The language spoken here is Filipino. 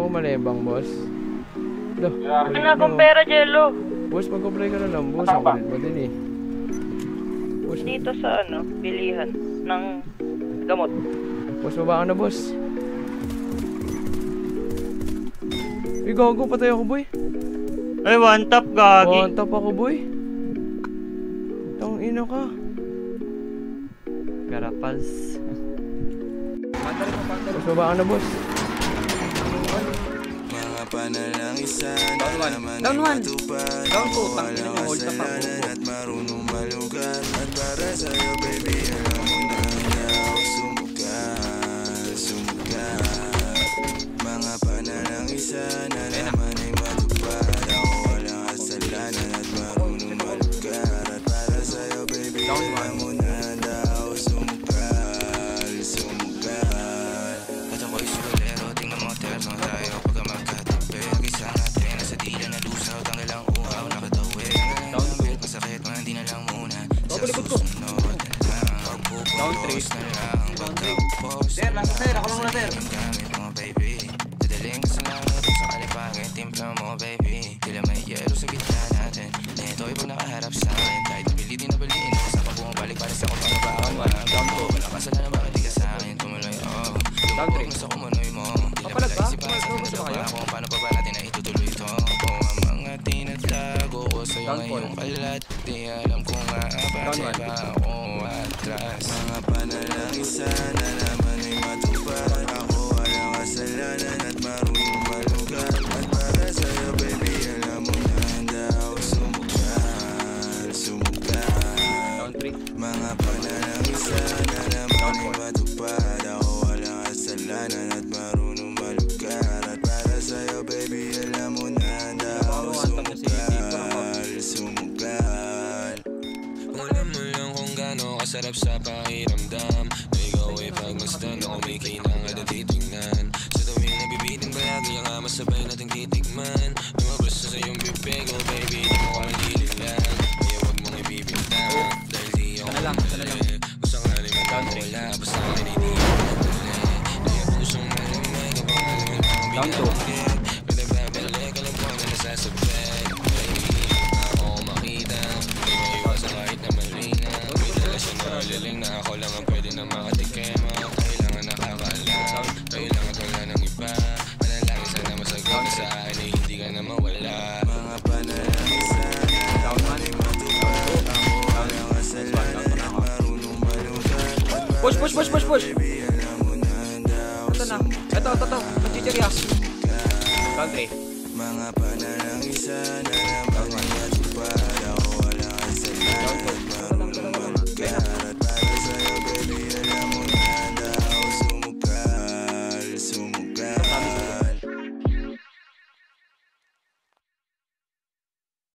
ako malebang, boss. Ano na akong pera, Jello? Boss, mag-apply ka na lang, boss. Ang kulit mo din eh. Boss, Dito sa bilihan ng gamot. boss, baba ka na, boss. Uy, gago, patay ako, boy. Ay, one tap, gagi. One tap ako, boy. Tang ina ka. Garapals. Boss, baba ka na, boss. Down 1. Down 2. Tangin na hold na pa. Mga panalang isa na naman ay matupad. Ako walang kasalanan at marunong malugar. At para sa'yo baby, alam mo na handa ako sumukal. At ako'y sulero, tingnan mo terno tayo pagka magkatabi. Nag-isa natin, nasa dila na lusaw, tanggal ang uhaw, nakatawi. Ang bit, masakit, man, di na lang muna. Sa susunod na lang, pagpupulos na lang, pagkapupos. Sir, nasa sir, ako lang na sir. Gamit mo baby, dadaling ka sa langot sa kalipangin, timpla mo baby. Tila may yelo sa gitna natin, neto'y pag nakaharap sa akin. Kahit napilitin na baliin, sa pa bumabalik para sa kung paano ba ako down ko, wala ka sana na bakit di ka sa akin tumuloy. Lumabog na sa kumunoy mo, tila pala-isipan sa kinadapa kung paano pa ba natin na itutuloy ito. Ang mga tinatago ko sa'yo ngayong kalat, di alam kung aabate ba ako atras. Mga panalang isa na naman ay matupad. Ako walang kasalanan at marunong malugar. At para sa'yo baby, alam mo na handa ako sumukal. Mga panalang isa na naman ay matupad. Ako walang kasalanan at marunong malugar. At para sa'yo baby, alam mo na handa ako sumukal. Alam mo lang kung gaano kasarap sa pakiramdam na ikaw ay pagmasdan na kumikinang at titignan. Sa tuwing nabibitin palagi ang ama sabay nating titigman. Lumabas na sa iyong bibig, oh baby, di mo kalilig lang. Kaya huwag mong ibibintang dahil di ako madali. Gusto nga rin magkakawala, basta akin ay di ako madali. Kaya pusong malamay kapag malamay pang binanggit. Kada babalik, alam ko na nasasabay. Baby, ako makita, di maiwasan kahit na mali na. May dalasyon na liling na ako lang ang pwede na makatikim. Kailangan nakakaalam, kailangan wala ng iba. Manalangin sana masagot na sa akin ay hindi ka na mawala. Mga panalang isa na naman ay matupad. Ako walang kasalanan at marunong malugar. Push. Ito na. Ito. Magchichirya. Country. Mga panalang isa na naman ay